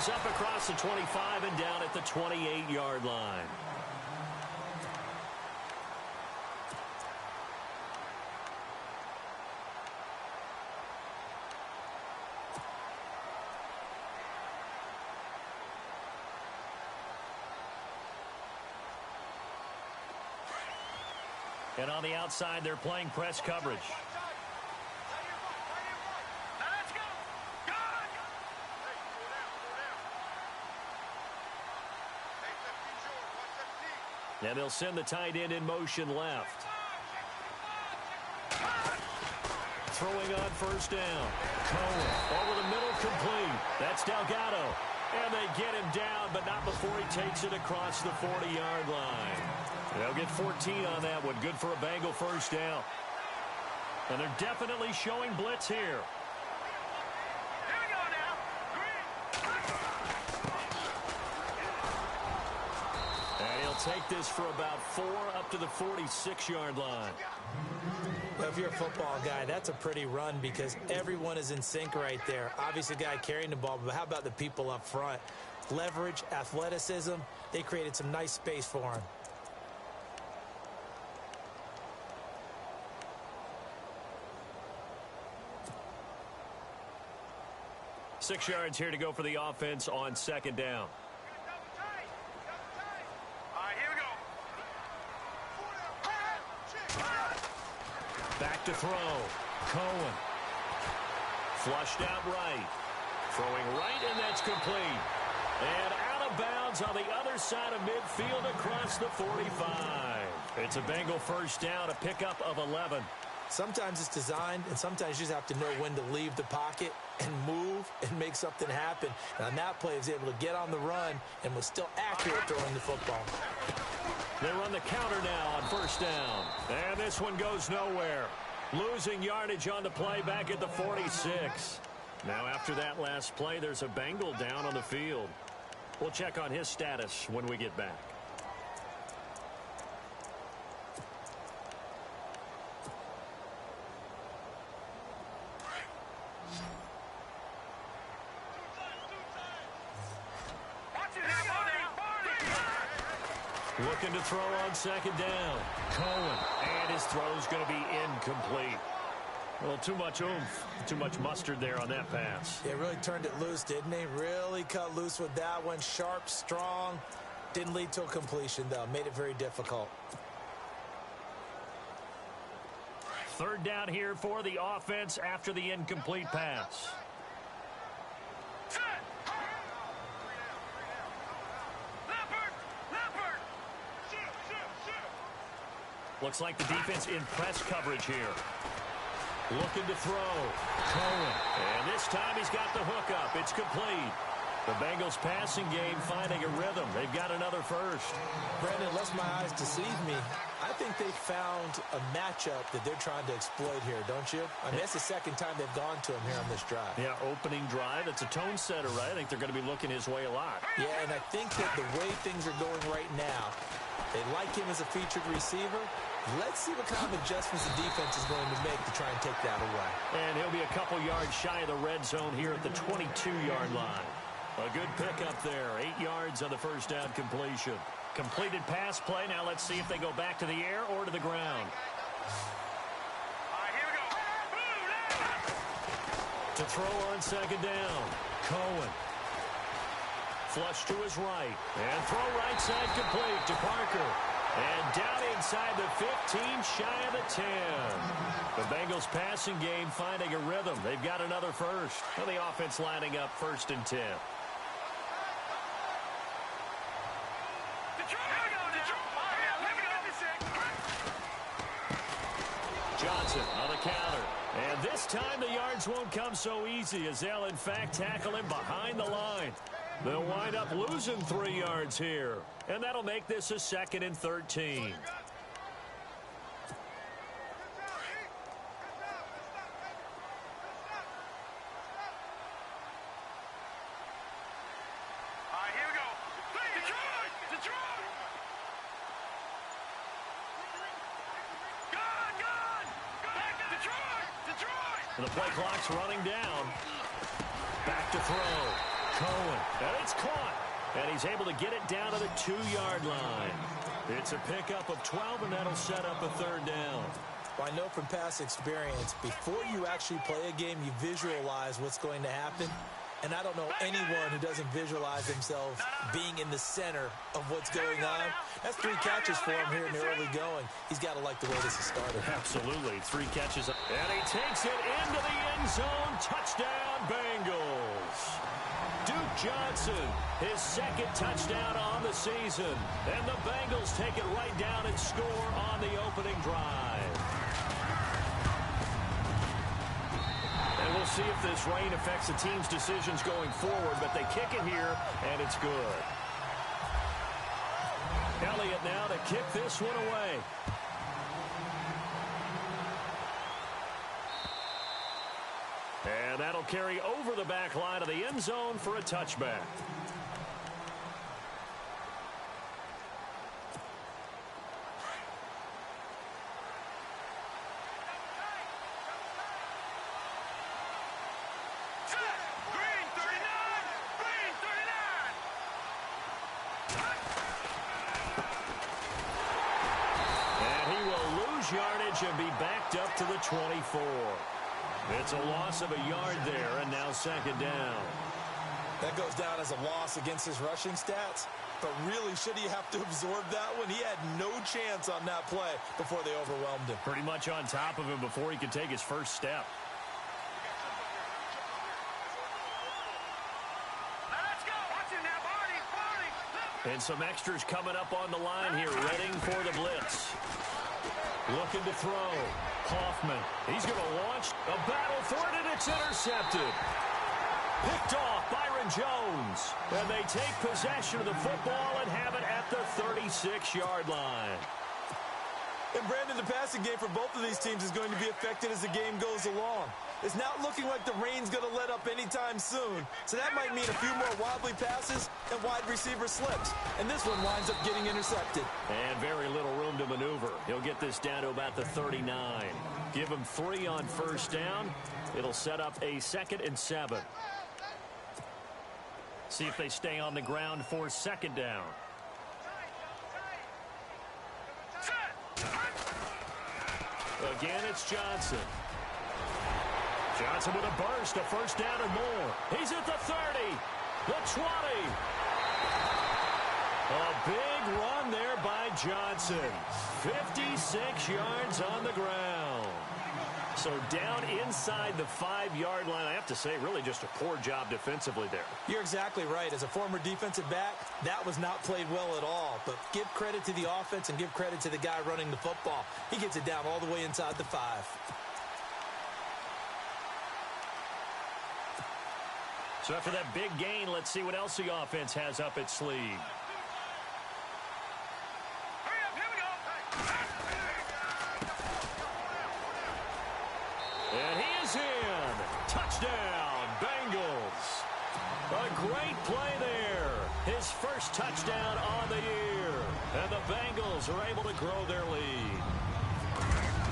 It's up across the 25 and down at the 28-yard line. And on the outside, they're playing press coverage. And they'll send the tight end in motion left. Throwing on first down. Cohen over the middle, complete. That's Delgado. And they get him down, but not before he takes it across the 40-yard line. They'll get 14 on that one. Good for a Bengal first down. And they're definitely showing blitz here. And he'll take this for about 4 up to the 46-yard line. Well, if you're a football guy, that's a pretty run because everyone is in sync right there. Obviously, the guy carrying the ball, but how about the people up front? Leverage, athleticism, they created some nice space for him. Six yards here to go for the offense on second down. All right, here we go. Back to throw. Cohen. Flushed out right. Throwing right, and that's complete. And out of bounds on the other side of midfield across the 45. It's a Bengal first down, a pickup of 11. Sometimes it's designed, and sometimes you just have to know when to leave the pocket and move and make something happen. And on that play, he was able to get on the run and was still accurate throwing the football. They run the counter now on first down. And this one goes nowhere. Losing yardage on the play back at the 46. Now after that last play, there's a Bengal down on the field. We'll check on his status when we get back. Looking to throw on second down. Cohen. And his throw's going to be incomplete. Well, too much oomph. Too much mustard there on that pass. Yeah, really turned it loose, didn't he? Really cut loose with that one. Sharp, strong. Didn't lead to a completion, though. Made it very difficult. Third down here for the offense after the incomplete pass. Looks like the defense in press coverage here. Looking to throw. Cohen. And this time he's got the hook up. It's complete. The Bengals passing game finding a rhythm. They've got another first. Brandon, unless my eyes deceive me, I think they found a matchup that they're trying to exploit here, don't you? I mean, that's the second time they've gone to him here on this drive. Yeah, opening drive. It's a tone setter, right? I think they're going to be looking his way a lot. Yeah, and I think that the way things are going right now, they like him as a featured receiver. Let's see what kind of adjustments the defense is going to make to try and take that away. And he'll be a couple yards shy of the red zone here at the 22-yard line. A good pickup there. 8 yards on the first down completion. Completed pass play. Now let's see if they go back to the air or to the ground. All right, here we go. To throw on second down. Cohen. Flush to his right. And throw right side complete to Parker. And down inside the 15, shy of the 10. The Bengals passing game finding a rhythm. They've got another first. And the offense lining up 1st and 10. Johnson on the counter. And this time the yards won't come so easy as they'll in fact tackle him behind the line. They'll wind up losing 3 yards here. And that'll make this a 2nd and 13. And the play clock's running down. Back to throw. Cohen, and it's caught. And he's able to get it down to the 2-yard line. It's a pickup of 12, and that'll set up a third down. Well, I know from past experience, before you actually play a game, you visualize what's going to happen. And I don't know anyone who doesn't visualize themselves being in the center of what's going on. That's 3 catches for him here in the early going. He's got to like the way this has started. Absolutely. 3 catches. And he takes it into the end zone. Touchdown, Bengals. Duke Johnson, his 2nd touchdown on the season. And the Bengals take it right down and score on the opening drive. And we'll see if this rain affects the team's decisions going forward, but they kick it here, and it's good. Elliott now to kick this one away. And that'll carry over the back line of the end zone for a touchback. Yardage and be backed up to the 24. It's a loss of a yard there, and now 2nd down. That goes down as a loss against his rushing stats, but really, should he have to absorb that one? He had no chance on that play before they overwhelmed him. Pretty much on top of him before he could take his first step. Let's go. Watch him now, Barney. And some extras coming up on the line here, readying for the blitz. Looking to throw. Hoffman. He's going to launch a battle for it, and it's intercepted. Picked off Byron Jones. And they take possession of the football and have it at the 36-yard line. And Brandon, the passing game for both of these teams is going to be affected as the game goes along. It's not looking like the rain's going to let up anytime soon. So that might mean a few more wobbly passes and wide receiver slips. And this one winds up getting intercepted. And very little room to maneuver. He'll get this down to about the 39. Give him 3 on first down. It'll set up a 2nd and 7. See if they stay on the ground for 2nd down. Again, it's Johnson. Johnson with a burst, a first down and more. He's at the 30, the 20. A big run there by Johnson. 56 yards on the ground. So down inside the 5-yard line. I have to say, really just a poor job defensively there. You're exactly right. As a former defensive back, that was not played well at all. But give credit to the offense and give credit to the guy running the football. He gets it down all the way inside the 5. So after that big gain, let's see what else the offense has up its sleeve. Hurry up, here we go. And he is in. Touchdown, Bengals. A great play there. His first touchdown on the year. And the Bengals are able to grow their lead.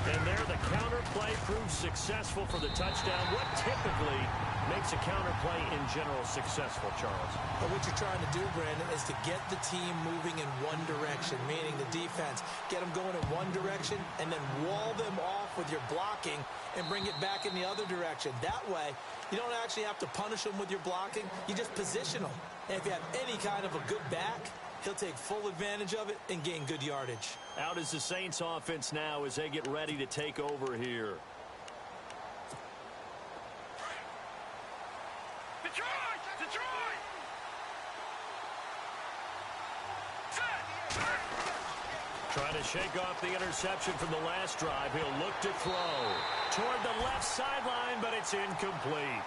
And there, the counter play proves successful for the touchdown. What typically makes a counter play in general successful, Charles? But what you're trying to do, Brandon, is to get the team moving in one direction, meaning the defense. Get them going in one direction and then wall them off with your blocking and bring it back in the other direction. That way, you don't actually have to punish them with your blocking. You just position them. And if you have any kind of a good back, he'll take full advantage of it and gain good yardage. Out is the Saints offense now as they get ready to take over here. Detroit! Detroit! Trying to shake off the interception from the last drive. He'll look to throw toward the left sideline, but it's incomplete.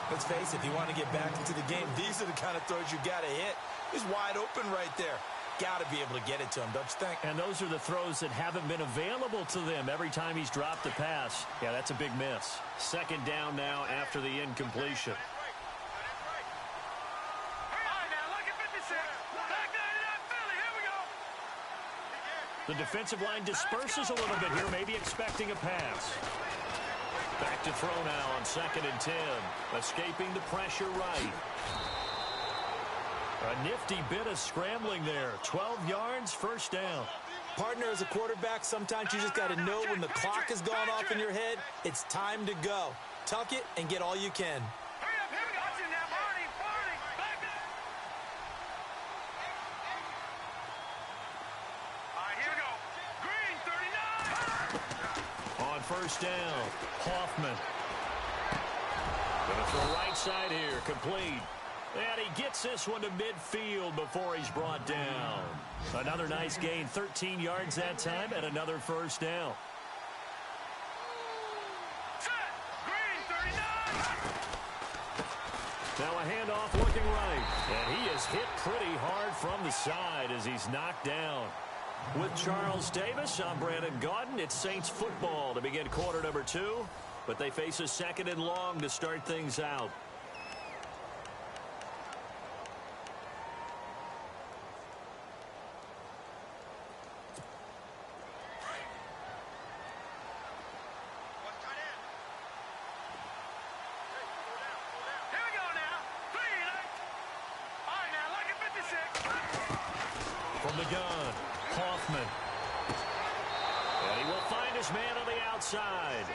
Let's face it, if you want to get back into the game, these are the kind of throws you got to hit. He's wide open right there. Got to be able to get it to him, don't you think? And those are the throws that haven't been available to them every time he's dropped a pass. Yeah, that's a big miss. 2nd down now after the incompletion. The defensive line disperses a little bit here, maybe expecting a pass. Back to throw now on 2nd and 10. Escaping the pressure right. A nifty bit of scrambling there. 12 yards, first down. Partner, as a quarterback, sometimes you just got to know when the clock has gone off in your head, it's time to go. Tuck it and get all you can. First down, Hoffman. Going to throw right side here, complete. And he gets this one to midfield before he's brought down. Another nice gain, 13 yards that time, and another first down. Now a handoff looking right. And he is hit pretty hard from the side as he's knocked down. With Charles Davis, I'm Brandon Gaudin. It's Saints football to begin quarter number 2, but they face a second and long to start things out. From the gun, Hoffman. And he will find his man on the outside.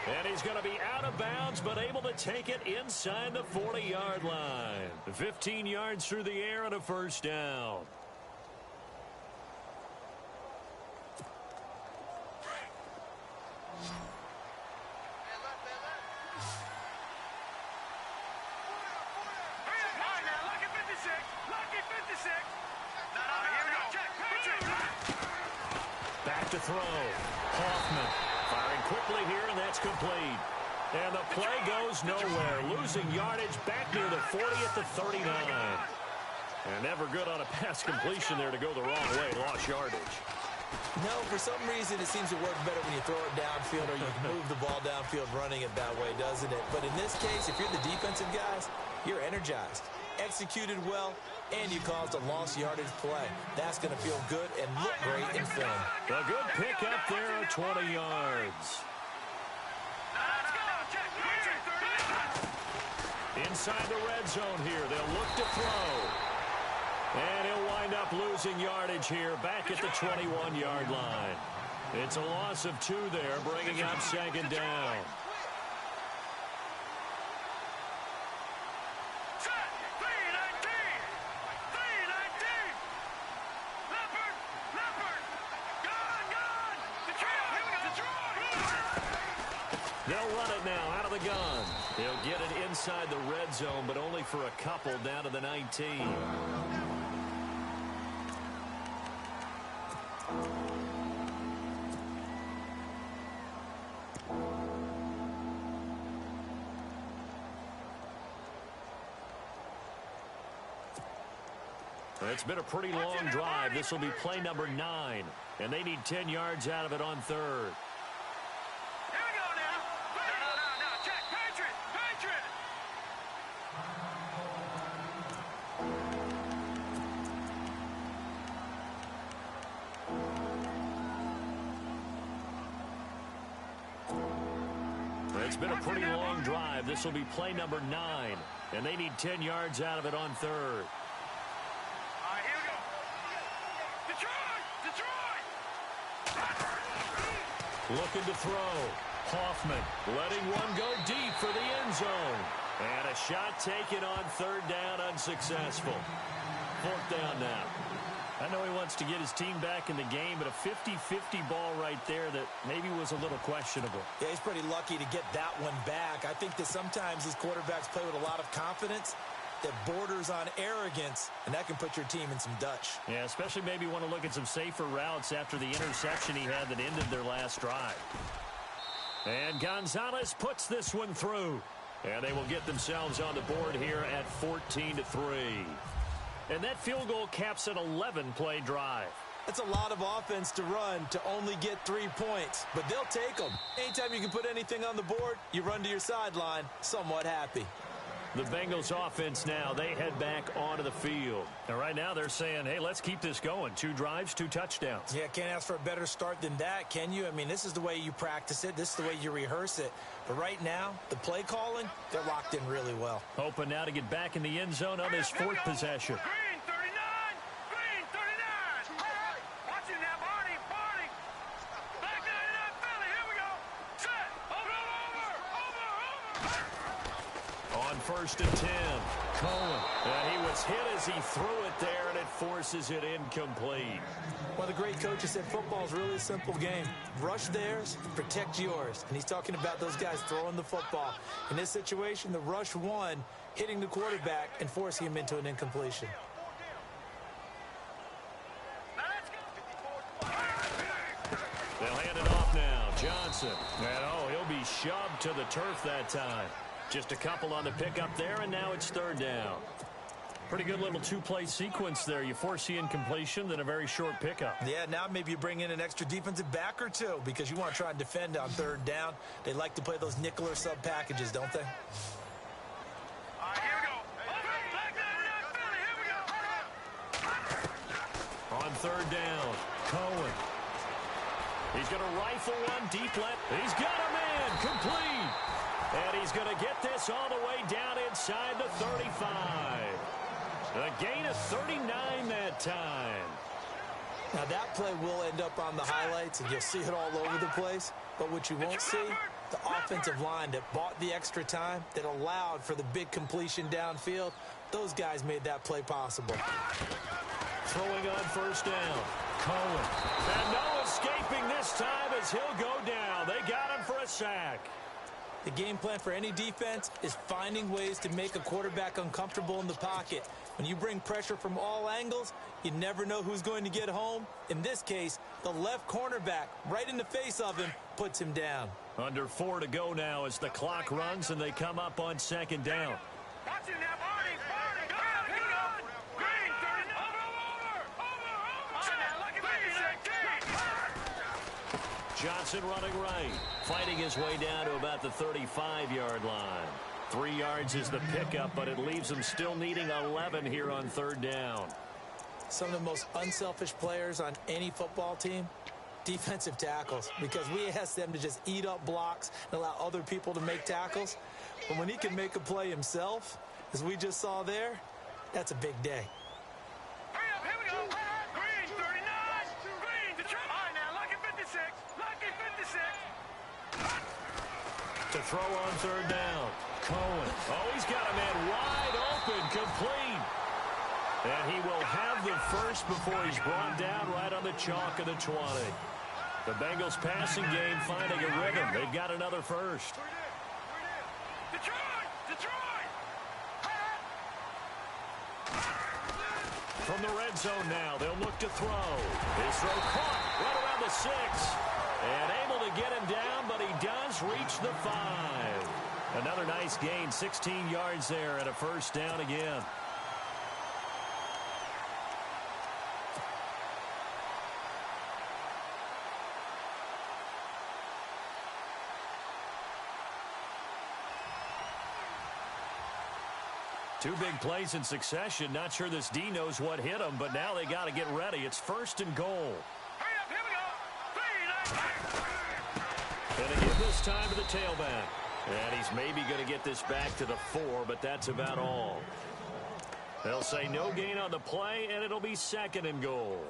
And he's going to be out of bounds, but able to take it inside the 40-yard line. 15 yards through the air and a first down. Back to throw. Hoffman firing quickly here, and that's complete. And the play goes nowhere. Losing yardage back near the 40 at the 39. And never good on a pass completion there to go the wrong way. Lost yardage. No, for some reason it seems to work better when you throw it downfield or you move the ball downfield running it that way, doesn't it? But in this case, if you're the defensive guys, you're energized, executed well, and you caused a lost yardage play. That's going to feel good and look great in film. A good pick up there at 20 yards. Inside the red zone here, they'll look to throw. And he'll wind up losing yardage here back at the 21-yard line. It's a loss of 2 there, bringing up second down. They'll run it now out of the gun. They'll get it inside the red zone, but only for a couple down to the 19. It's been a pretty long drive. This will be play number 9, and they need 10 yards out of it on third. It's been a pretty long drive. This will be play number 9, and they need 10 yards out of it on third. Here we go. Detroit! Looking to throw. Hoffman letting one go deep for the end zone. And a shot taken on third down, unsuccessful. Fourth down now. I know he wants to get his team back in the game, but a 50-50 ball right there that maybe was a little questionable. Yeah, he's pretty lucky to get that one back. I think that sometimes these quarterbacks play with a lot of confidence that borders on arrogance, and that can put your team in some Dutch. Yeah, especially maybe want to look at some safer routes after the interception he had that ended their last drive. And Gonzalez puts this one through. And they will get themselves on the board here at 14-3. And that field goal caps an 11-play drive. That's a lot of offense to run to only get 3 points, but they'll take them. Anytime you can put anything on the board, you run to your sideline somewhat happy. The Bengals offense now, they head back onto the field. And right now they're saying, hey, let's keep this going. 2 drives, 2 touchdowns. Yeah, can't ask for a better start than that, can you? I mean, this is the way you practice it. This is the way you rehearse it. But right now, the play calling, they're locked in really well. Hoping now to get back in the end zone on his 4th possession. Green, first and 10. Cohen. And he was hit as he threw it there, and it forces it incomplete. One of the great coaches said football is really a simple game. Rush theirs, protect yours. And he's talking about those guys throwing the football. In this situation, the rush won, hitting the quarterback and forcing him into an incompletion. They'll hand it off now. Johnson. And, he'll be shoved to the turf that time. Just a couple on the pickup there, and now it's third down. Pretty good little two-play sequence there. You force the incompletion, then a very short pickup. Yeah, now maybe you bring in an extra defensive back or two because you want to try and defend on third down. They like to play those nickel or sub packages, don't they? On third down, Cohen. He's going to rifle one deep left. He's got a man complete. And he's going to get this all the way down inside the 35. A gain of 39 that time. Now that play will end up on the highlights, and you'll see it all over the place. But what you won't see, the offensive line that bought the extra time, that allowed for the big completion downfield, those guys made that play possible. Throwing on first down, Cohen. And no escaping this time as he'll go down. They got him for a sack. The game plan for any defense is finding ways to make a quarterback uncomfortable in the pocket. When you bring pressure from all angles, you never know who's going to get home. In this case, the left cornerback, right in the face of him, puts him down. Under 4 to go now as the clock runs and they come up on second down. Watch him now, Barney, Barney, go, Green, 30, over. Johnson running right, fighting his way down to about the 35-yard line. 3 yards is the pickup, but it leaves him still needing 11 here on third down. Some of the most unselfish players on any football team, defensive tackles, because we ask them to just eat up blocks and allow other people to make tackles. But when he can make a play himself, as we just saw there, that's a big day. Hurry up, here we go. Green, 39. Green, the try. All right, now, Lucky 56. Lucky 56. To throw on third down, Cohen. Oh, he's got a man wide open, complete. And he will have the first before he's brought down right on the chalk of the 20. The Bengals passing game finding a rhythm. They've got another first. Detroit! From the red zone now, they'll look to throw. His throw caught right around the 6. And able to get him down, but he does reach the 5. Another nice gain, 16 yards there and a first down again. Two big plays in succession. Not sure this D knows what hit him, but now they got to get ready. It's first and goal. Hurry up, here we go. And they give this time to the tailback. And he's maybe going to get this back to the 4, but that's about all. They'll say no gain on the play, and it'll be second and goal.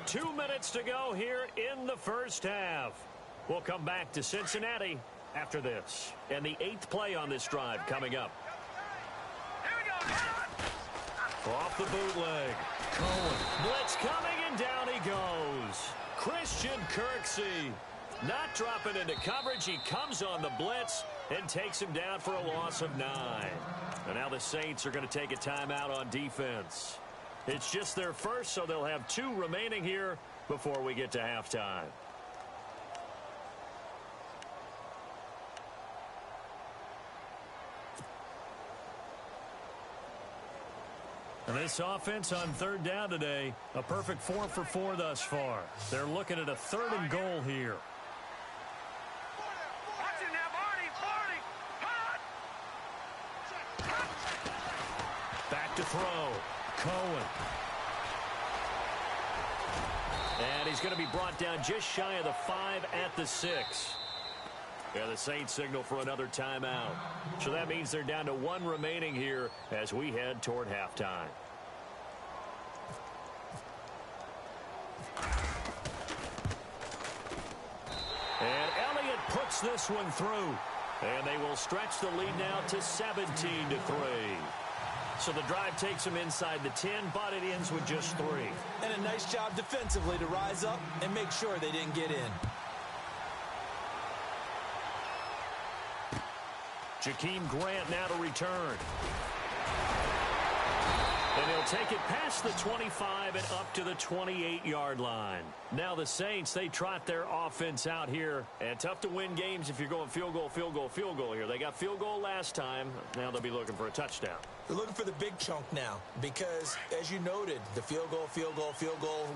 2 minutes to go here in the first half. We'll come back to Cincinnati after this. And the 8th play on this drive coming up. Off the bootleg. Cohen. Blitz coming, and down he goes. Christian Kirksey not dropping into coverage. He comes on the blitz and takes him down for a loss of 9. And now the Saints are going to take a timeout on defense. It's just their first, so they'll have 2 remaining here before we get to halftime. And this offense on third down today, a perfect 4 for 4 thus far. They're looking at a 3rd and goal here. Watch it now, Barney, Back to throw. Cohen. And he's going to be brought down just shy of the 5 at the 6. Yeah, the Saints signal for another timeout. So that means they're down to 1 remaining here as we head toward halftime. gets this one through. And they will stretch the lead now to 17-3. So the drive takes them inside the 10, but it ends with just 3. And a nice job defensively to rise up and make sure they didn't get in. Jakeem Grant now to return. And he'll take it past the 25 and up to the 28-yard line. Now the Saints, they trot their offense out here. And tough to win games if you're going field goal, field goal, field goal here. They got field goal last time. Now they'll be looking for a touchdown. They're looking for the big chunk now because, as you noted, the field goal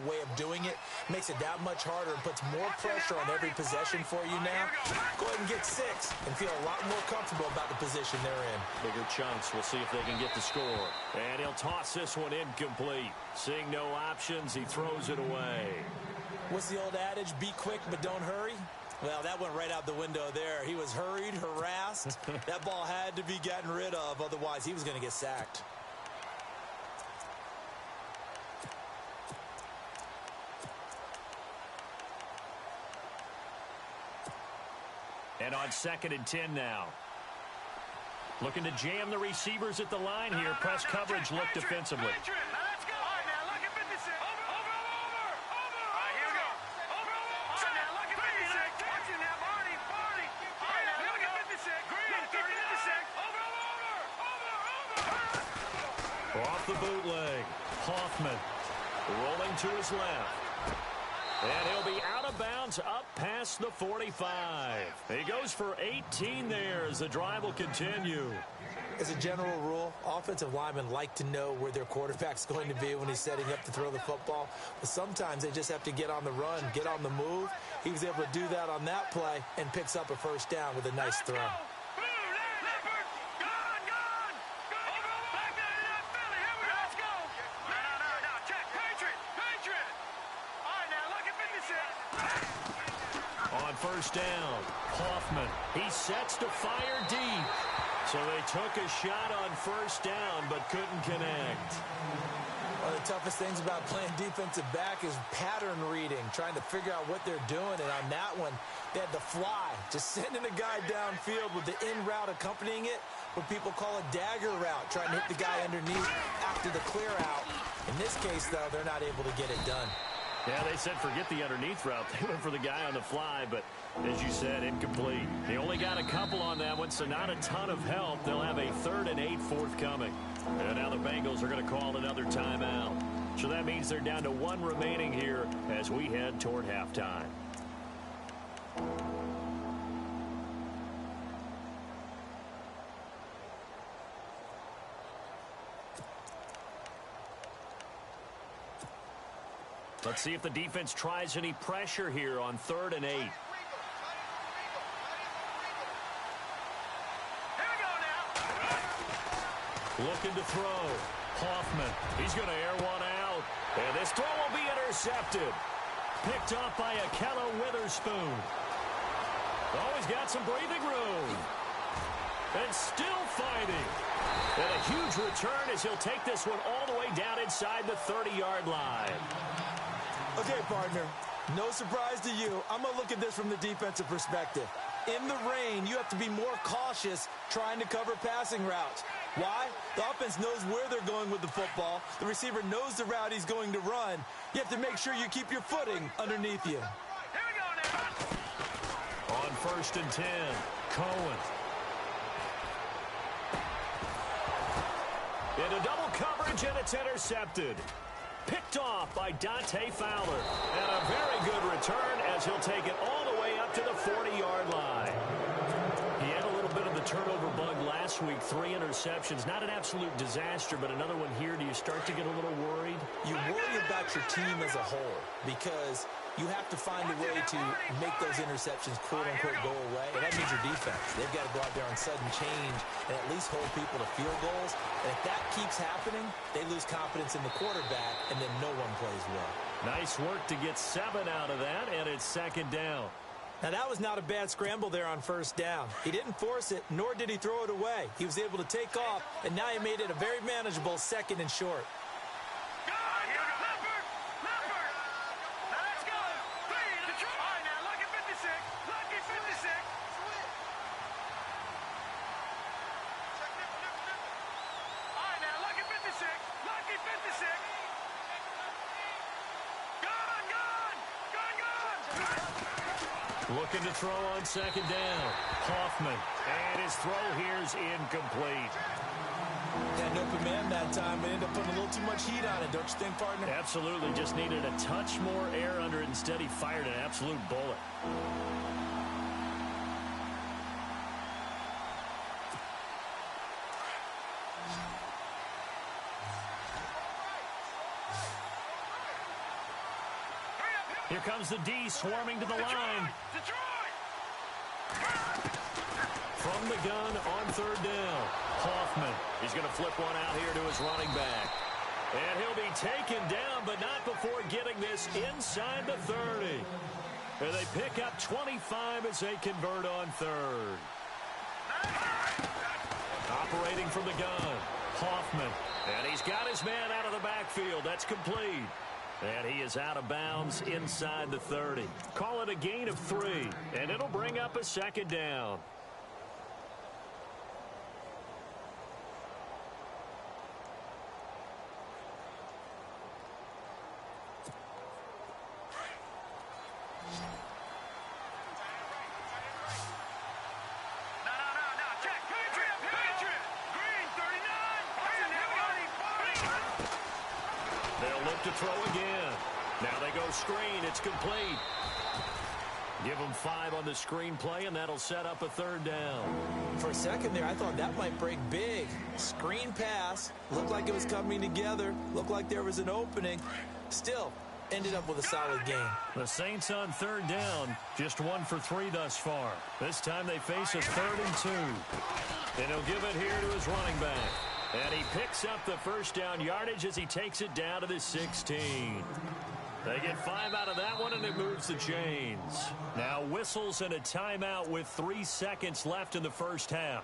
way of doing it makes it that much harder and puts more pressure on every possession for you now. Go ahead and get 6 and feel a lot more comfortable about the position they're in. Bigger chunks. We'll see if they can get the score. And he'll toss this one incomplete. Seeing no options, he throws it away. What's the old adage? Be quick, but don't hurry. Well, that went right out the window there. He was hurried, harassed. That ball had to be gotten rid of. Otherwise, he was going to get sacked. And on 2nd and 10 now. Looking to jam the receivers at the line here. Press coverage, look defensively. Off the bootleg, Hoffman rolling to his left. And he'll be out of bounds up past the 45. He goes for 18 there as the drive will continue. As a general rule, offensive linemen like to know where their quarterback's going to be when he's setting up to throw the football. But sometimes they just have to get on the run, get on the move. He was able to do that on that play and picks up a first down with a nice throw. On first down, Hoffman. He sets to fire deep. So they took a shot on first down but couldn't connect. One of the toughest things about playing defensive back is pattern reading, trying to figure out what they're doing. And on that one, they had the fly, just sending a guy downfield with the in route accompanying it, what people call a dagger route, trying to hit the guy underneath after the clear out. In this case, though, they're not able to get it done. Yeah, they said forget the underneath route. They went for the guy on the fly, but as you said, incomplete. They only got a couple on that one, so not a ton of help. They'll have a 3rd and 8 forthcoming. And now the Bengals are going to call another timeout. So that means they're down to 1 remaining here as we head toward halftime. Let's see if the defense tries any pressure here on 3rd and 8. Looking to throw. Hoffman. He's going to air one out. And this throw will be intercepted. Picked up by Akella Witherspoon. Always got some breathing room. And still fighting. And a huge return as he'll take this one all the way down inside the 30-yard line. Okay, partner, no surprise to you. I'm going to look at this from the defensive perspective. In the rain, you have to be more cautious trying to cover passing routes. Why? The offense knows where they're going with the football. The receiver knows the route he's going to run. You have to make sure you keep your footing underneath you. On 1st and 10, Cohen. Into double coverage, and it's intercepted. Picked off by Dante Fowler. And a very good return as he'll take it all the way up to the 40-yard line. He had a little bit of the turnover bug last week. 3 interceptions. Not an absolute disaster, but another one here. Do you start to get a little worried? You worry about your team as a whole because you have to find a way to make those interceptions, quote-unquote, go away. And that means your defense. They've got to go out there on sudden change and at least hold people to field goals. And if that keeps happening, they lose confidence in the quarterback, and then no one plays well. Nice work to get 7 out of that, and it's 2nd down. Now, that was not a bad scramble there on first down. He didn't force it, nor did he throw it away. He was able to take off, and now he made it a very manageable 2nd and short. Looking to throw on second down. Hoffman. And his throw here's incomplete. Had an open man that time, but ended up putting a little too much heat on it, don't you think, partner? Absolutely. Just needed a touch more air under it. Instead, he fired an absolute bullet. Here comes the D swarming to the line. From the gun on third down. Hoffman. He's going to flip one out here to his running back. And he'll be taken down, but not before getting this inside the 30. And they pick up 25 as they convert on third. Operating from the gun. Hoffman. And he's got his man out of the backfield. That's complete. And he is out of bounds inside the 30. Call it a gain of 3. And it'll bring up a second down. To throw again. Now they go screen. It's complete. Give them 5 on the screen play, and that'll set up a third down. For a second there, I thought that might break big. Screen pass. Looked like it was coming together. Looked like there was an opening. Still, ended up with a solid game. The Saints on third down, just 1 for 3 thus far. This time they face a 3rd and 2. And he'll give it here to his running back. And he picks up the first down yardage as he takes it down to the 16. They get 5 out of that one, and it moves the chains. Now whistles and a timeout with 3 seconds left in the first half.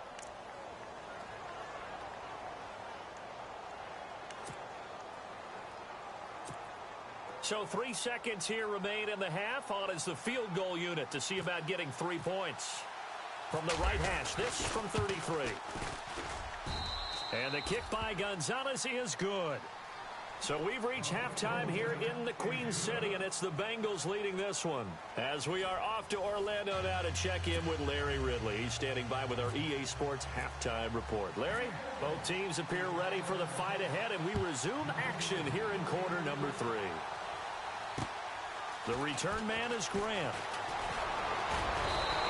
So 3 seconds here remain in the half. On is the field goal unit to see about getting 3 points. From the right hash, this from 33. And the kick by Gonzalez is good. So we've reached halftime here in the Queen City, and it's the Bengals leading this one. As we are off to Orlando now to check in with Larry Ridley. He's standing by with our EA Sports halftime report. Larry, both teams appear ready for the fight ahead, and we resume action here in quarter number 3. The return man is Grant.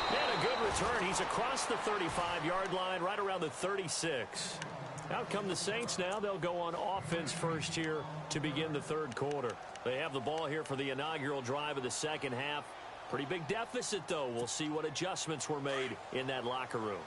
And a good return. He's across the 35-yard line, right around the 36. Out come the Saints now. They'll go on offense first here to begin the third quarter. They have the ball here for the inaugural drive of the second half. Pretty big deficit, though. We'll see what adjustments were made in that locker room.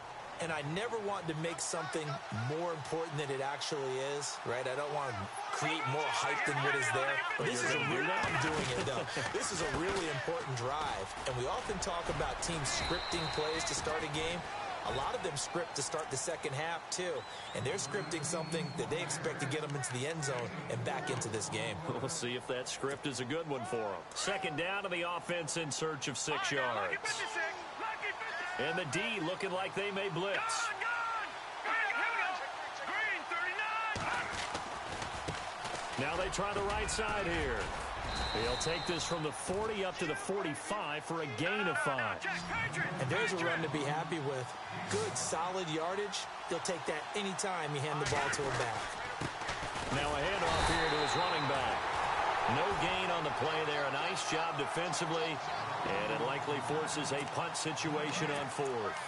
And I never want to make something more important than it actually is, right? I don't want to create more hype than what is there. But this is I'm doing it, though. This is a really important drive. And we often talk about teams scripting plays to start a game. A lot of them script to start the second half, too. And they're scripting something that they expect to get them into the end zone and back into this game. We'll see if that script is a good one for them. Second down to the offense in search of 6 yards. And the D looking like they may blitz. Now they try the right side here. He'll take this from the 40 up to the 45 for a gain of 5. And there's a run to be happy with. Good, solid yardage. They'll take that anytime you hand the ball to him back. Now a handoff here to his running back. No gain on the play there. A nice job defensively. And it likely forces a punt situation on 4th.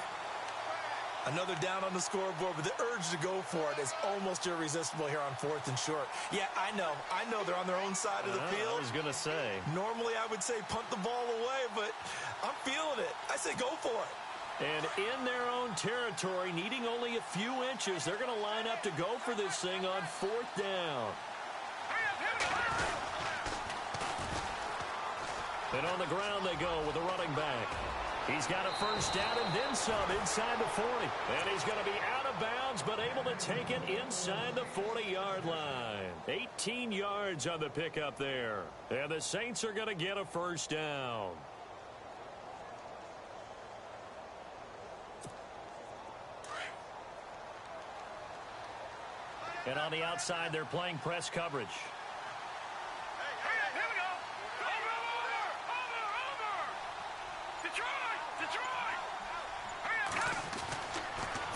Another down on the scoreboard, but the urge to go for it is almost irresistible here on 4th and short. Yeah, I know they're on their own side of the field. I was going to say. Normally I would say punt the ball away, but I'm feeling it. I say go for it. And in their own territory, needing only a few inches, they're going to line up to go for this thing on 4th down. And on the ground they go with the running back. He's got a first down and then some inside the 40. And he's going to be out of bounds, but able to take it inside the 40-yard line. 18 yards on the pickup there. And the Saints are going to get a first down. And on the outside, they're playing press coverage. Here we go. Over. Detroit. Detroit! Hurry up, hurry up!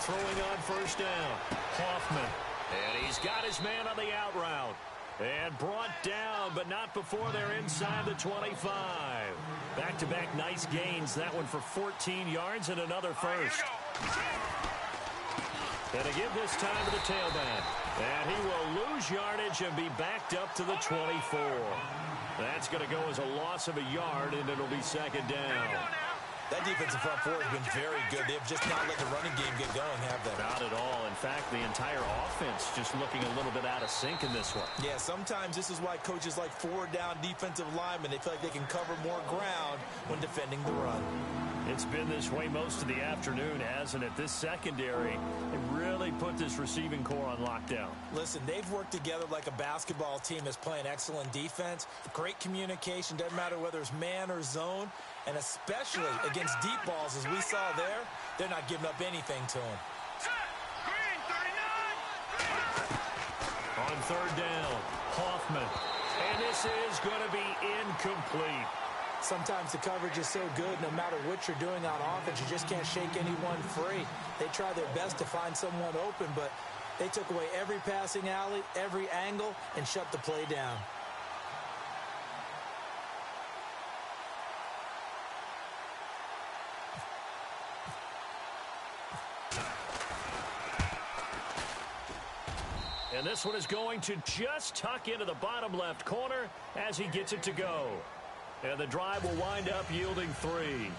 Throwing on first down. Hoffman. And he's got his man on the out route. And brought down, but not before they're inside the 25. Back-to-back nice gains. That one for 14 yards and another first. And to give this time to the tailback. And he will lose yardage and be backed up to the 24. That's going to go as a loss of a yard, and it'll be second down. That defensive front four has been very good. They've just not let the running game get going, have they? Not at all. In fact, the entire offense just looking a little bit out of sync in this one. Yeah, sometimes this is why coaches like forward-down defensive linemen, they feel like they can cover more ground when defending the run. It's been this way most of the afternoon, hasn't it? This secondary, it really put this receiving core on lockdown. Listen, they've worked together like a basketball team that's playing excellent defense. Great communication, doesn't matter whether it's man or zone. And especially against deep balls, as we saw there, they're not giving up anything to them. Green, 39! On third down, Hoffman. And this is going to be incomplete. Sometimes the coverage is so good, no matter what you're doing on offense, you just can't shake anyone free. They try their best to find someone open, but they took away every passing alley, every angle, and shut the play down. And this one is going to just tuck into the bottom left corner as he gets it to go. And the drive will wind up yielding 3.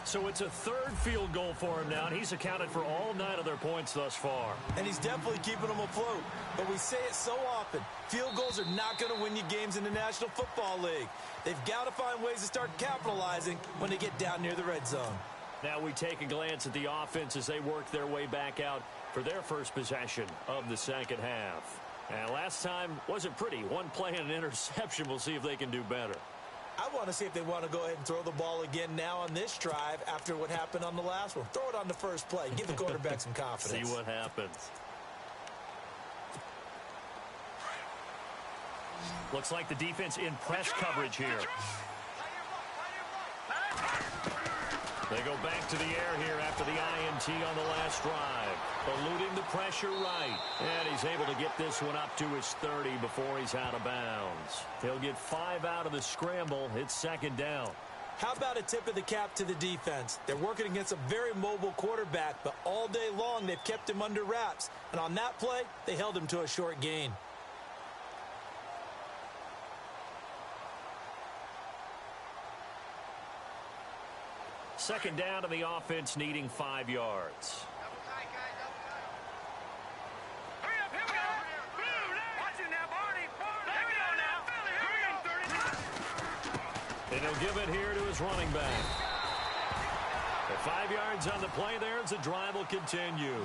So it's a third field goal for him now, and he's accounted for all 9 of their points thus far. And he's definitely keeping them afloat. But we say it so often, field goals are not going to win you games in the National Football League. They've got to find ways to start capitalizing when they get down near the red zone. Now we take a glance at the offense as they work their way back out for their first possession of the second half. And last time wasn't pretty. One play and an interception. We'll see if they can do better. I want to see if they want to go ahead and throw the ball again now on this drive after what happened on the last one. Throw it on the first play. Give the quarterback some confidence. See what happens. Looks like the defense in press coverage here. They go back to the air here after the INT on the last drive. Eluding the pressure right. And he's able to get this one up to his 30 before he's out of bounds. He'll get 5 out of the scramble. It's second down. How about a tip of the cap to the defense? They're working against a very mobile quarterback, but all day long they've kept him under wraps. And on that play, they held him to a short gain. Second down to the offense, needing 5 yards. Hurry up, here we go! Blue, watch it now, Barney! Here we go now! Green, 39! And he'll give it here to his running back. The 5 yards on the play there as the drive will continue.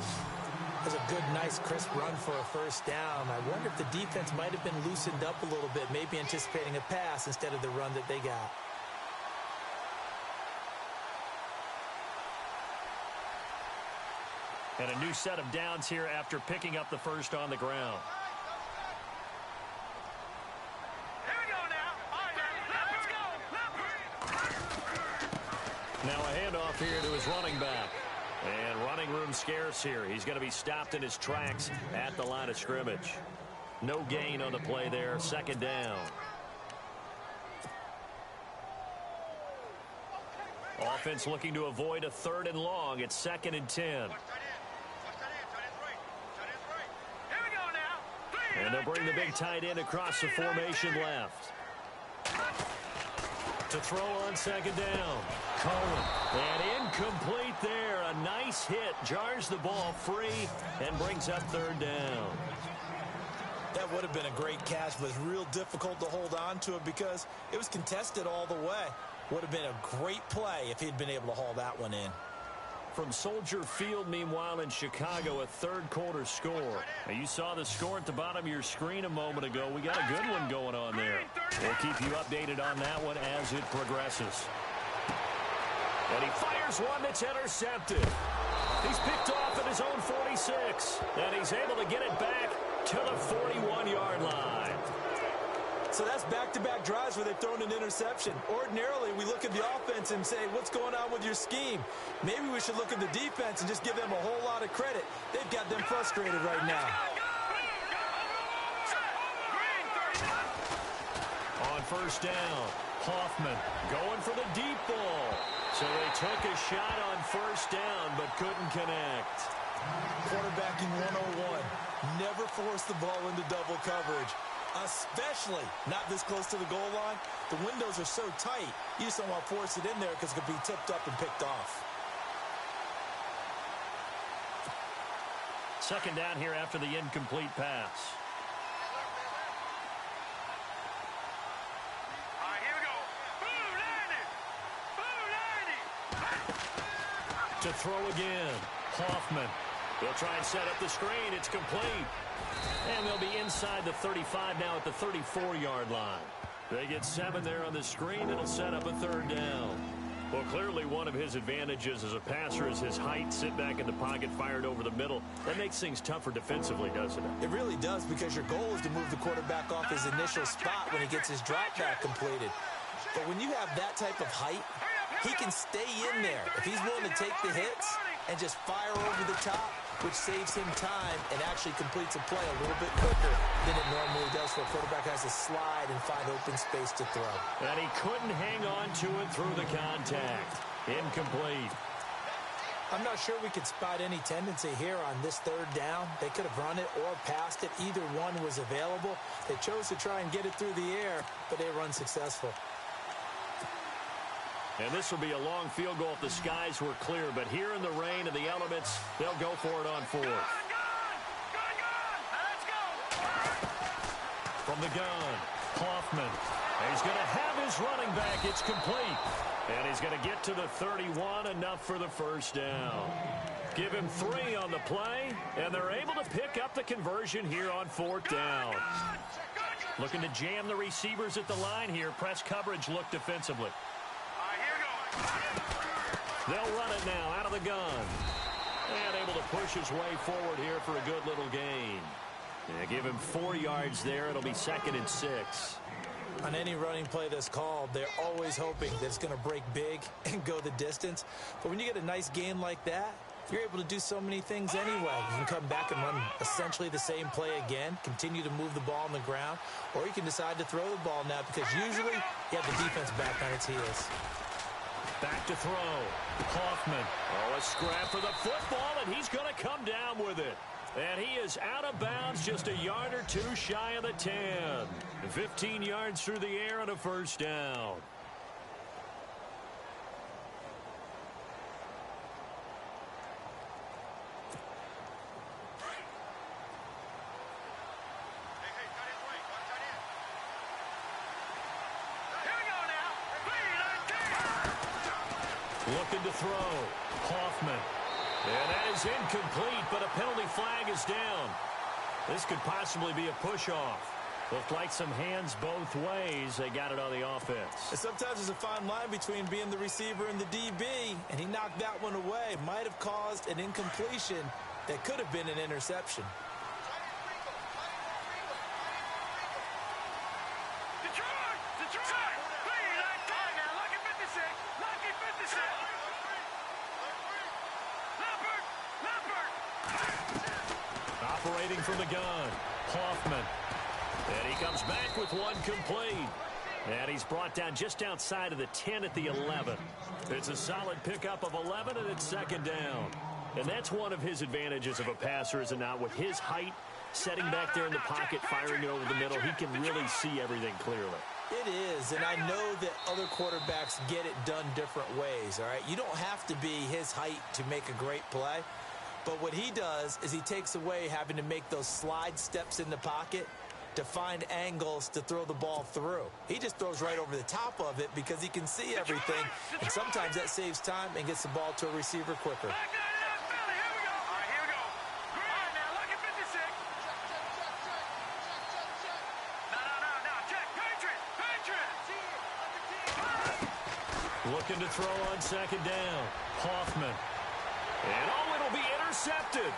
That's a good, nice, crisp run for a first down. I wonder if the defense might have been loosened up a little bit, maybe anticipating a pass instead of the run that they got. And a new set of downs here after picking up the first on the ground. Here we go now! All right, let's go! Now a handoff here to his running back. And running room scarce here. He's going to be stopped in his tracks at the line of scrimmage. No gain on the play there. Second down. Offense looking to avoid a 3rd and long. It's 2nd and 10. And they'll bring the big tight end across the formation left. To throw on second down. Cohen. And incomplete there. A nice hit. Jars the ball free and brings up 3rd down. That would have been a great catch, but it's real difficult to hold on to it because it was contested all the way. Would have been a great play if he'd been able to haul that one in. From Soldier Field, meanwhile, in Chicago, a third-quarter score. Now, you saw the score at the bottom of your screen a moment ago. We got a good one going on there. We'll keep you updated on that one as it progresses. And he fires one that's intercepted. He's picked off at his own 46, and he's able to get it back to the 41-yard line. So that's back-to-back drives where they've thrown an interception. Ordinarily, we look at the offense and say, what's going on with your scheme? Maybe we should look at the defense and just give them a whole lot of credit. They've got them frustrated right now. On first down, Hoffman going for the deep ball. So they took a shot on first down but couldn't connect. Quarterbacking 101. Never force the ball into double coverage, especially not this close to the goal line. The windows are so tight, you just don't want to force it in there because it could be tipped up and picked off. Second down here after the incomplete pass. All right, here we go. Boom, landed. To throw again, Hoffman. They'll try and set up the screen. It's complete. And they'll be inside the 35 now at the 34-yard line. They get 7 there on the screen. It'll set up a third down. Well, clearly one of his advantages as a passer is his height. Sit back in the pocket, fired over the middle. That makes things tougher defensively, doesn't it? It really does, because your goal is to move the quarterback off his initial spot when he gets his drop back completed. But when you have that type of height, he can stay in there if he's willing to take the hits and just fire over the top, which saves him time and actually completes a play a little bit quicker than it normally does for a quarterback who has to slide and find open space to throw. And he couldn't hang on to it through the contact. Incomplete. I'm not sure we could spot any tendency here on this third down. They could have run it or passed it. Either one was available. They chose to try and get it through the air, but they were unsuccessful. And this will be a long field goal if the skies were clear. But here in the rain and the elements, they'll go for it on fourth. Let's go. From the gun, Hoffman. He's going to have his running back. It's complete. And he's going to get to the 31, enough for the first down. Give him 3 on the play, and they're able to pick up the conversion here on fourth down. Looking to jam the receivers at the line here. Press coverage look defensively. They'll run it now out of the gun. And able to push his way forward here for a good little gain. Yeah, give him 4 yards there. It'll be 2nd and 6. On any running play that's called, they're always hoping that it's going to break big and go the distance. But when you get a nice gain like that, you're able to do so many things anyway. You can come back and run essentially the same play again, continue to move the ball on the ground, or you can decide to throw the ball now because usually you have the defense back on its heels. Back to throw. Hoffman. Oh, a scrap for the football, and he's going to come down with it. And he is out of bounds, just a yard or 2 shy of the 10. 15 yards through the air and a first down. Looking to throw. Hoffman. And that is incomplete, but a penalty flag is down. This could possibly be a push-off. Looked like some hands both ways. They got it on the offense. And sometimes there's a fine line between being the receiver and the DB, and he knocked that one away. Might have caused an incompletion that could have been an interception. Operating from the gun, Hoffman. And he comes back with one complete. And he's brought down just outside of the 10 at the 11. It's a solid pickup of 11, and it's 2nd down. And that's one of his advantages of a passer, is it not? With his height, setting back there in the pocket, firing it over the middle, he can really see everything clearly. It is, and I know that other quarterbacks get it done different ways, all right? You don't have to be his height to make a great play. But what he does is he takes away having to make those slide steps in the pocket to find angles to throw the ball through. He just throws right over the top of it because he can see everything, and sometimes that saves time and gets the ball to a receiver quicker. Looking to throw on 2nd down. Hoffman. And oh, it'll be intercepted.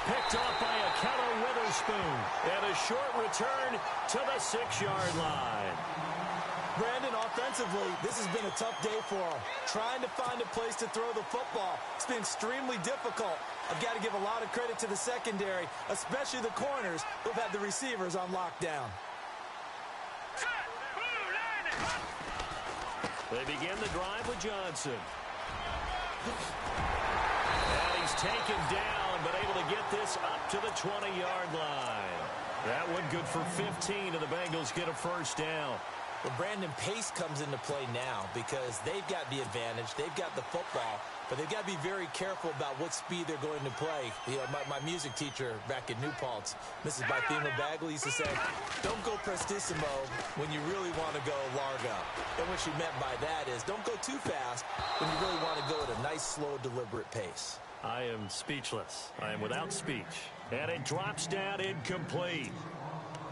Picked off by a Keller Witherspoon. And a short return to the 6-yard line. Brandon, offensively, this has been a tough day for him. Trying to find a place to throw the football. It's been extremely difficult. I've got to give a lot of credit to the secondary, especially the corners who've had the receivers on lockdown. They begin the drive with Johnson. And he's taken down, but able to get this up to the 20-yard line. That one good for 15, and the Bengals get a first down. Well, Brandon, pace comes into play now because they've got the advantage. They've got the football, but they've got to be very careful about what speed they're going to play. You know, my music teacher back in New Paltz, Mrs. Bythema Bagley, used to say, don't go prestissimo when you really want to go largo. And what she meant by that is don't go too fast when you really want to go at a nice, slow, deliberate pace. I am speechless. I am without speech. And it drops down incomplete.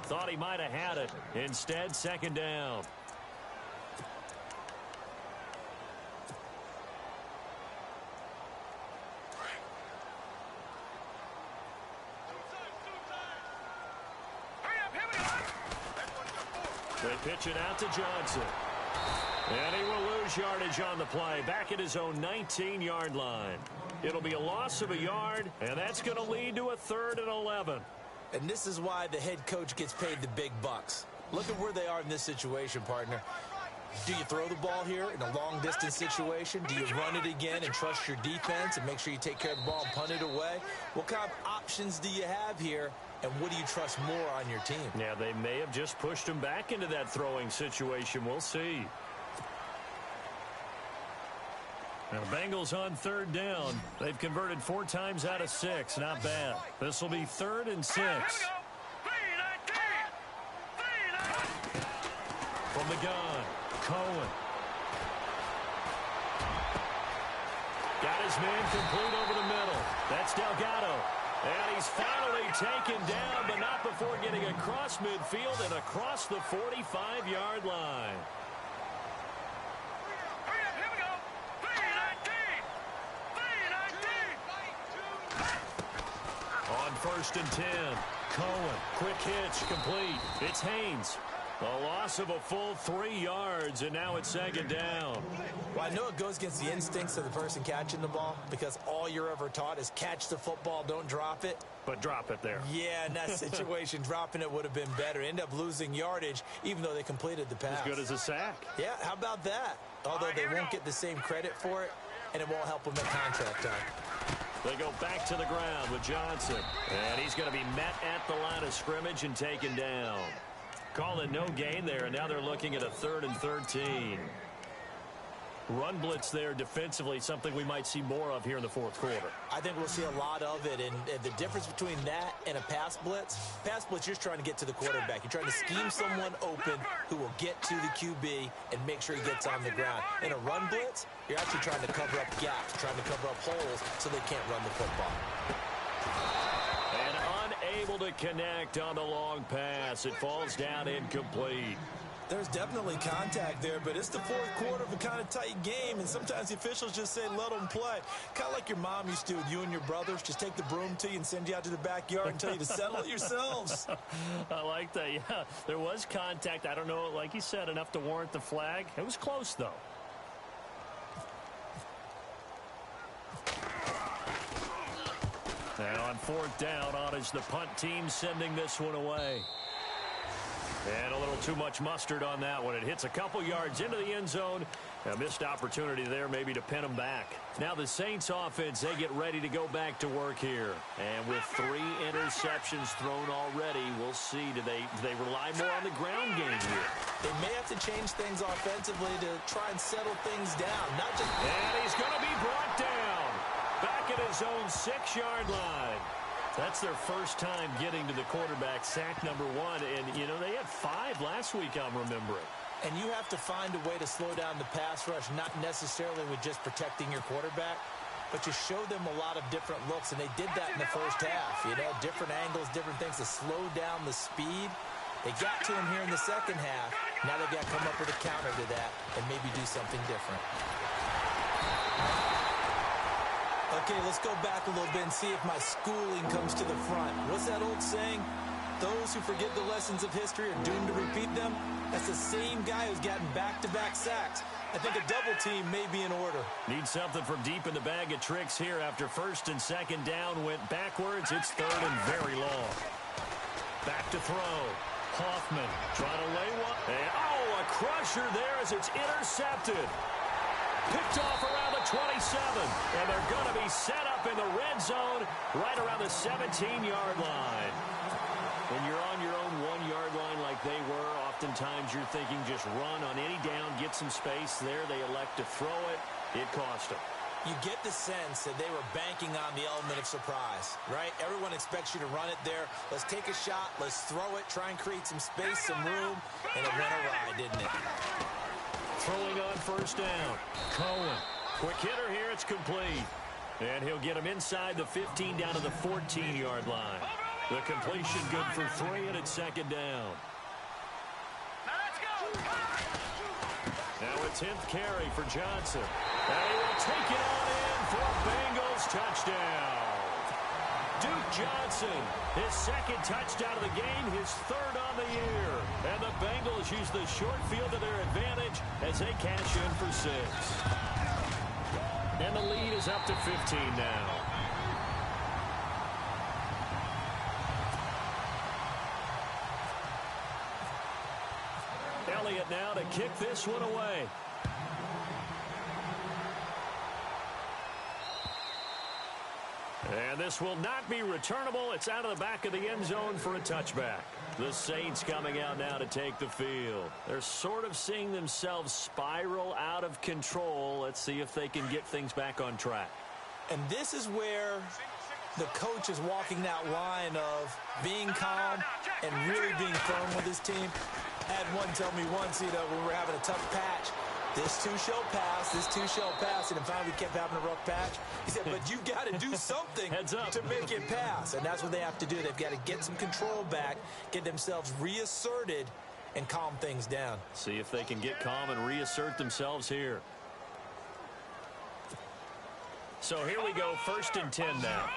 Thought he might have had it. Instead, second down. They pitch it out to Johnson. And he will lose yardage on the play. Back at his own 19-yard line. It'll be a loss of a yard, and that's going to lead to a 3rd and 11. And this is why the head coach gets paid the big bucks. Look at where they are in this situation, partner. Do you throw the ball here in a long-distance situation? Do you run it again and trust your defense and make sure you take care of the ball and punt it away? What kind of options do you have here, and what do you trust more on your team? Yeah, they may have just pushed him back into that throwing situation. We'll see. Now, the Bengals on 3rd down. They've converted 4 times out of 6. Not bad. This will be 3rd and 6. From the gun, Cohen. Got his man complete over the middle. That's Delgado. And he's finally taken down, but not before getting across midfield and across the 45-yard line. On 1st and 10, Cohen, quick hitch, complete. It's Haynes. A loss of a full 3 yards, and now it's 2nd down. Well, I know it goes against the instincts of the person catching the ball because all you're ever taught is catch the football, don't drop it. But drop it there. Yeah, in that situation, dropping it would have been better. End up losing yardage, even though they completed the pass. As good as a sack. Yeah, how about that? Although they won't get the same credit for it, and it won't help them at contract time. They go back to the ground with Johnson. And he's going to be met at the line of scrimmage and taken down. Call it no gain there, and now they're looking at a 3rd and 13. Run blitz there defensively, something we might see more of here in the 4th quarter. I think we'll see a lot of it, and the difference between that and a pass blitz, you're just trying to get to the quarterback. You're trying to scheme someone open who will get to the QB and make sure he gets on the ground. In a run blitz, you're actually trying to cover up gaps, trying to cover up holes so they can't run the football. And unable to connect on the long pass. It falls down incomplete. There's definitely contact there, but it's the 4th quarter of a kind of tight game, and sometimes the officials just say, let them play. Kind of like your mom used to with you and your brothers. Just take the broom to you and send you out to the backyard and tell you to settle it yourselves. I like that, yeah. There was contact. I don't know, like you said, enough to warrant the flag. It was close, though. Now on 4th down, on is the punt team sending this one away. And a little too much mustard on that one. It hits a couple yards into the end zone. A missed opportunity there maybe to pin them back. Now the Saints offense, they get ready to go back to work here. And with 3 interceptions thrown already, we'll see. Do they rely more on the ground game here? They may have to change things offensively to try and settle things down. Not just. And he's going to be brought down. Back at his own 6-yard line. That's their first time getting to the quarterback, sack number 1. And, you know, they had 5 last week, I'm remembering. And you have to find a way to slow down the pass rush, not necessarily with just protecting your quarterback, but you show them a lot of different looks, and they did that in the first half. You know, different angles, different things to slow down the speed. They got to him here in the second half. Now they've got to come up with a counter to that and maybe do something different. 2nd Okay, let's go back a little bit and see if my schooling comes to the front. What's that old saying? Those who forget the lessons of history are doomed to repeat them. That's the same guy who's gotten back-to-back sacks. I think a double team may be in order. Need something from deep in the bag of tricks here. After first and second down went backwards, it's third and very long. Back to throw. Hoffman trying to lay one. And, a crusher there as it's intercepted. Picked off around the 27. And they're going to be set up in the red zone right around the 17-yard line. When you're on your own 1-yard line like they were, oftentimes you're thinking just run on any down, get some space. There they elect to throw it. It cost them. You get the sense that they were banking on the element of surprise, right? Everyone expects you to run it there. Let's take a shot. Let's throw it. Try and create some space, some room. And it went awry, didn't it? Throwing on first down. Cohen. Quick hitter here. It's complete. And he'll get him inside the 15 down to the 14-yard line. The completion good for 3, and it's second down. Now a 10th carry for Johnson. And he will take it on in for a Bengals touchdown. Duke Johnson, his second touchdown of the game, his third on the year. And the Bengals use the short field to their advantage as they cash in for 6. And the lead is up to 15 now. Elliott now to kick this one away. And this will not be returnable. It's out of the back of the end zone for a touchback. The Saints coming out now to take the field. They're sort of seeing themselves spiral out of control. Let's see if they can get things back on track. And this is where the coach is walking that line of being calm and really being firm with his team. I had one tell me once, when we're having a tough patch, this too shall pass, this too shall pass, and finally we kept having a rough patch. He said, but you've got to do something to make it pass, and that's what they have to do. They've got to get some control back, get themselves reasserted, and calm things down. See if they can get calm and reassert themselves here. So here we go, 1st and 10 now.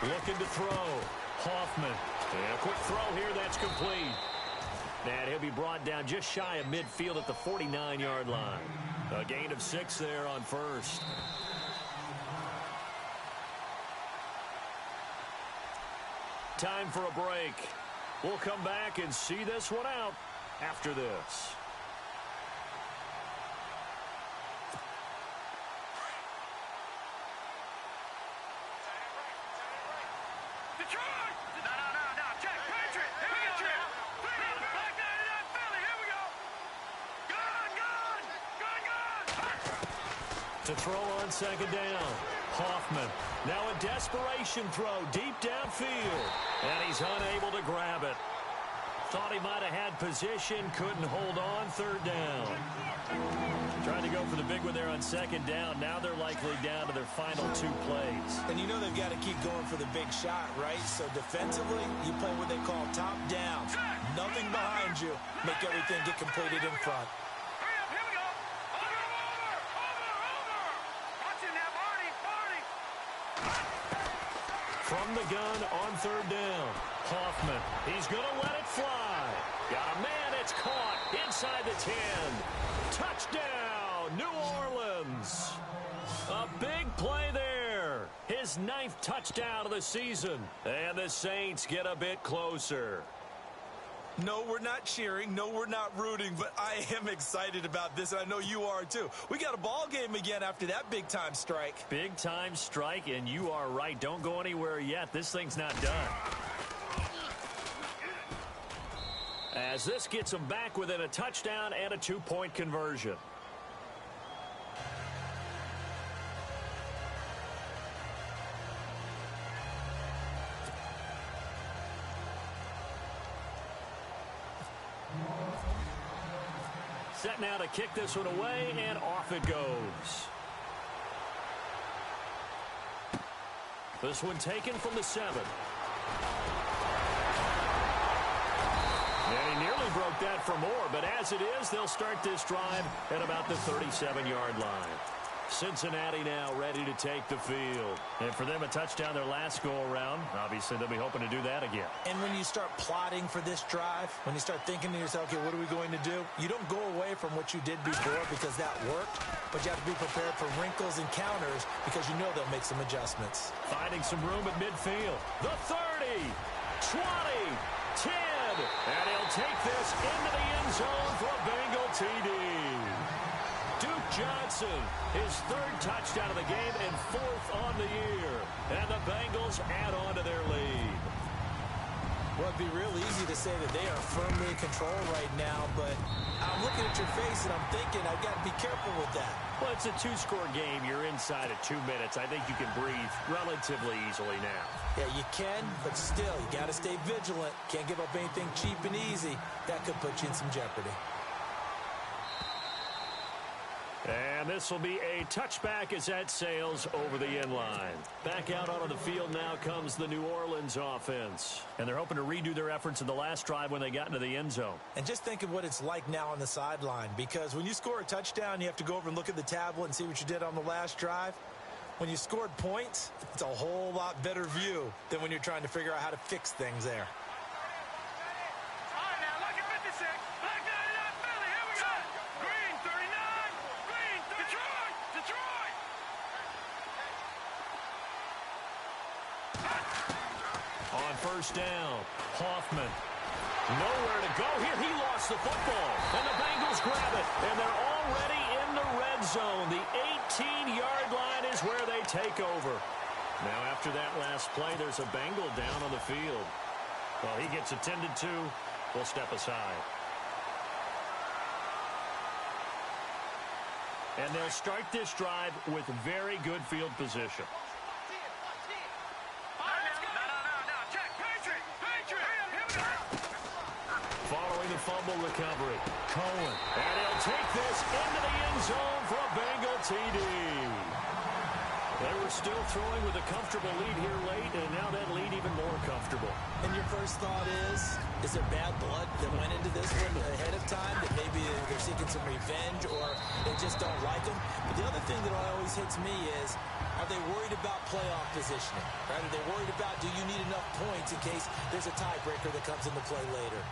Looking to throw. Hoffman. And a quick throw here. That's complete. And he'll be brought down just shy of midfield at the 49-yard line. A gain of 6 there on first. Time for a break. We'll come back and see this one out after this. To throw on second down. Hoffman. Now a desperation throw deep downfield. And he's unable to grab it. Thought he might have had position. Couldn't hold on. Third down. Trying to go for the big one there on second down. Now they're likely down to their final 2 plays. And you know they've got to keep going for the big shot, right? So defensively, you play what they call top down. Nothing behind you. Make everything get completed in front. From the gun on third down. Hoffman. He's going to let it fly. Got a man. It's caught inside the 10. Touchdown, New Orleans. A big play there. His 9th touchdown of the season. And the Saints get a bit closer. No, we're not cheering. No, we're not rooting. But I am excited about this, and I know you are too. We got a ball game again after that big-time strike. Big-time strike, and you are right. Don't go anywhere yet. This thing's not done. As this gets them back within a touchdown and a 2-point conversion. Set now to kick this one away, and off it goes. This one taken from the 7. And he nearly broke that for more, but as it is, they'll start this drive at about the 37-yard line. Cincinnati now ready to take the field. And for them, a touchdown their last go-around. Obviously, they'll be hoping to do that again. And when you start plotting for this drive, when you start thinking to yourself, okay, what are we going to do? You don't go away from what you did before because that worked, but you have to be prepared for wrinkles and counters because you know they'll make some adjustments. Finding some room at midfield. The 30, 20, 10, and he'll take this into the end zone for a Bengal TD. Duke Johnson, his third touchdown of the game and fourth on the year. And the Bengals add on to their lead. Well, it'd be real easy to say that they are firmly in control right now, but I'm looking at your face and I'm thinking I've got to be careful with that. Well, it's a two-score game. You're inside at 2 minutes. I think you can breathe relatively easily now. Yeah, you can, but still, you got to stay vigilant. Can't give up anything cheap and easy. That could put you in some jeopardy. And this will be a touchback as that sails over the end line. Back out onto the field now comes the New Orleans offense. And they're hoping to redo their efforts in the last drive when they got into the end zone. And just think of what it's like now on the sideline, because when you score a touchdown, you have to go over and look at the tablet and see what you did on the last drive. When you scored points, it's a whole lot better view than when you're trying to figure out how to fix things there. First down, Hoffman. Nowhere to go here. He lost the football. And the Bengals grab it. And they're already in the red zone. The 18-yard line is where they take over. Now, after that last play, there's a Bengal down on the field. Well, he gets attended to. We'll step aside. And they'll start this drive with very good field position. Following the fumble recovery, Cohen. And he'll take this into the end zone for a Bengal TD. They were still throwing with a comfortable lead here late, and now that lead even more comfortable. And your first thought is there bad blood that went into this one ahead of time, that maybe they're seeking some revenge or they just don't like them? But the other thing that always hits me is, are they worried about playoff positioning? Right? Are they worried about, do you need enough points in case there's a tiebreaker that comes into play later?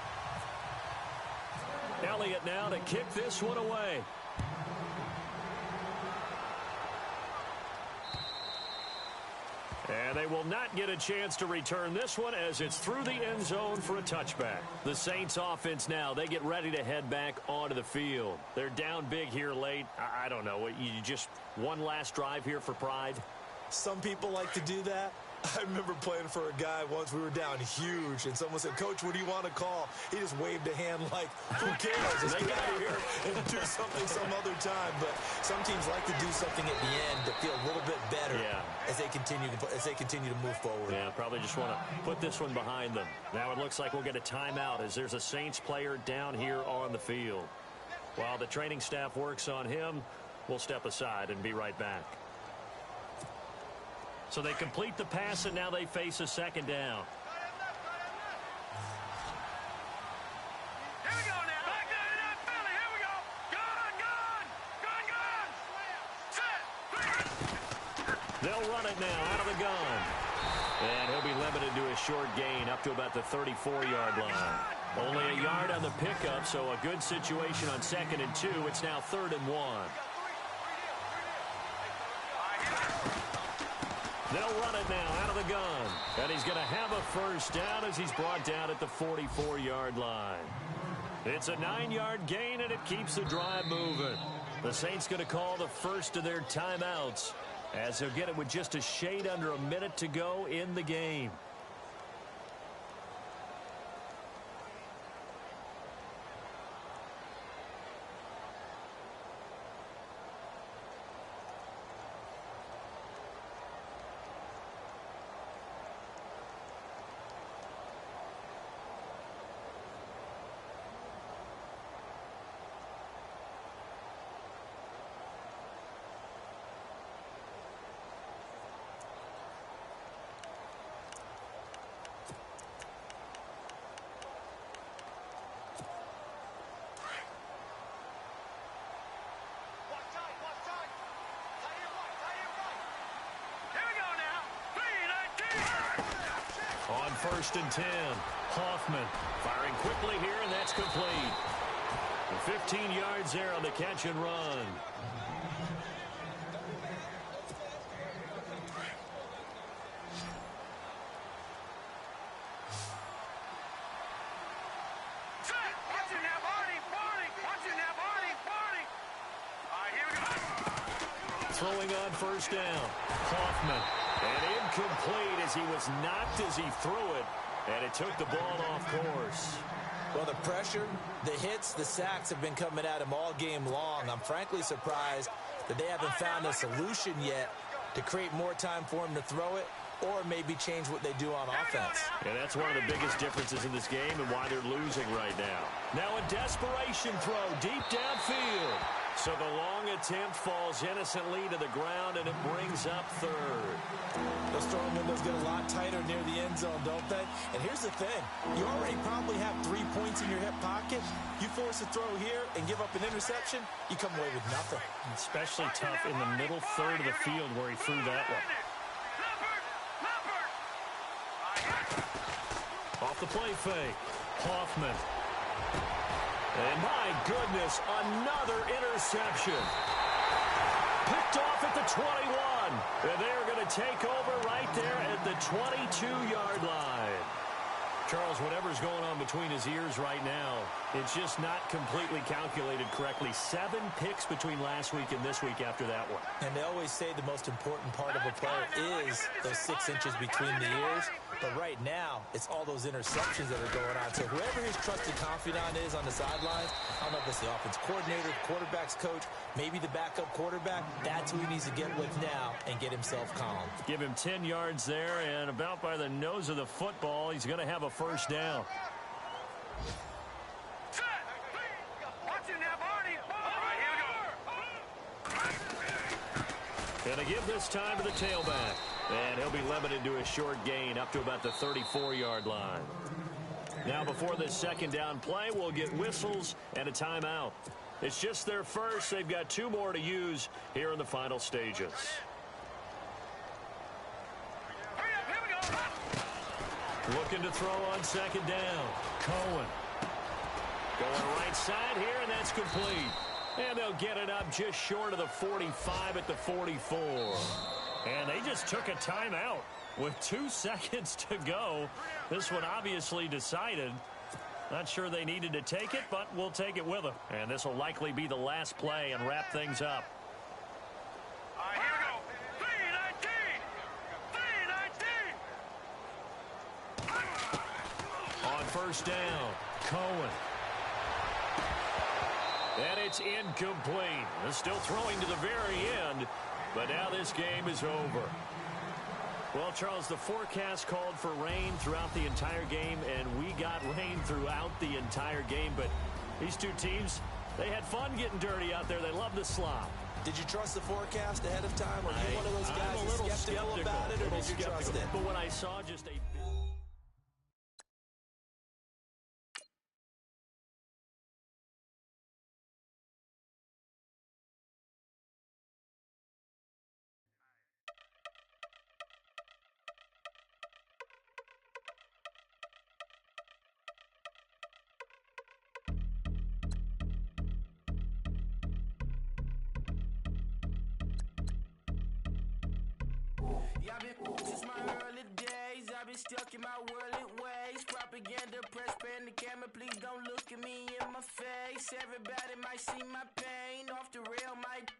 Elliott now to kick this one away. And they will not get a chance to return this one as it's through the end zone for a touchback. The Saints offense now, they get ready to head back onto the field. They're down big here late. I don't know. You just one last drive here for pride? Some people like to do that. I remember playing for a guy once. We were down huge, and someone said, "Coach, what do you want to call?" He just waved a hand like, who cares? Let's get out of here and do something some other time. But some teams like to do something at the end to feel a little bit better as they continue to move forward. Yeah, probably just want to put this one behind them. Now it looks like we'll get a timeout as there's a Saints player down here on the field. While the training staff works on him, we'll step aside and be right back. So they complete the pass, and now they face a second down. Here we go now. Back there to that Philly. Here we go. Gun. Set. They'll run it now out of the gun. And he'll be limited to a short gain up to about the 34-yard line. Only a yard on the pickup, so a good situation on 2nd and 2. It's now 3rd and 1. They'll run it now out of the gun. And he's going to have a first down as he's brought down at the 44-yard line. It's a 9-yard gain, and it keeps the drive moving. The Saints going to call the first of their timeouts as they'll get it with just a shade under a minute to go in the game. first and 10. Hoffman firing quickly here, and that's complete. 15 yards there on the catch and run. Throwing on first down. Hoffman. And incomplete as he was knocked as he threw it. And it took the ball off course. Well, the pressure, the hits, the sacks have been coming at him all game long. I'm frankly surprised that they haven't found a solution yet to create more time for him to throw it or maybe change what they do on offense. And that's one of the biggest differences in this game and why they're losing right now. Now a desperation throw deep downfield. So the long attempt falls innocently to the ground, and it brings up third. Those throwing windows get a lot tighter near the end zone, don't they? And here's the thing. You already probably have 3 points in your hip pocket. You force a throw here and give up an interception, you come away with nothing. Especially tough in the middle third of the field where he threw that one. Off the play fake. Hoffman. And my goodness, another interception. Picked off at the 21. And they're going to take over right there at the 22-yard line. Charles, whatever's going on between his ears right now, it's just not completely calculated correctly. 7 picks between last week and this week after that one. And they always say the most important part of a player is those 6 inches between the ears. But right now, it's all those interceptions that are going on. So whoever his trusted confidant is on the sidelines, I don't know if it's the offense coordinator, quarterback's coach, maybe the backup quarterback, that's who he needs to get with now and get himself calm. Give him 10 yards there, and about by the nose of the football, he's going to have a first down. And a give this time to the tailback. And he'll be limited to a short gain up to about the 34-yard line. Now before this second down play, we'll get whistles and a timeout. It's just their first. They've got 2 more to use here in the final stages. Looking to throw on second down. Cohen. Going right side here, and that's complete. And they'll get it up just short of the 45 at the 44. And they just took a timeout with 2 seconds to go. This one obviously decided. Not sure they needed to take it, but we'll take it with them. And this will likely be the last play and wrap things up. Here we go. 3-19. On first down, Cohen. And it's incomplete. They're still throwing to the very end, but now this game is over. Well, Charles, the forecast called for rain throughout the entire game, and we got rain throughout the entire game. But these two teams, they had fun getting dirty out there. They love the slop. Did you trust the forecast ahead of time? Or are you one of those guys I'm a little skeptical about it, or did you trust it? But when I saw just a... Since my early days, I've been stuck in my worldly ways. Propaganda, press, pan the camera, please don't look at me in my face. Everybody might see my pain off the rail, might...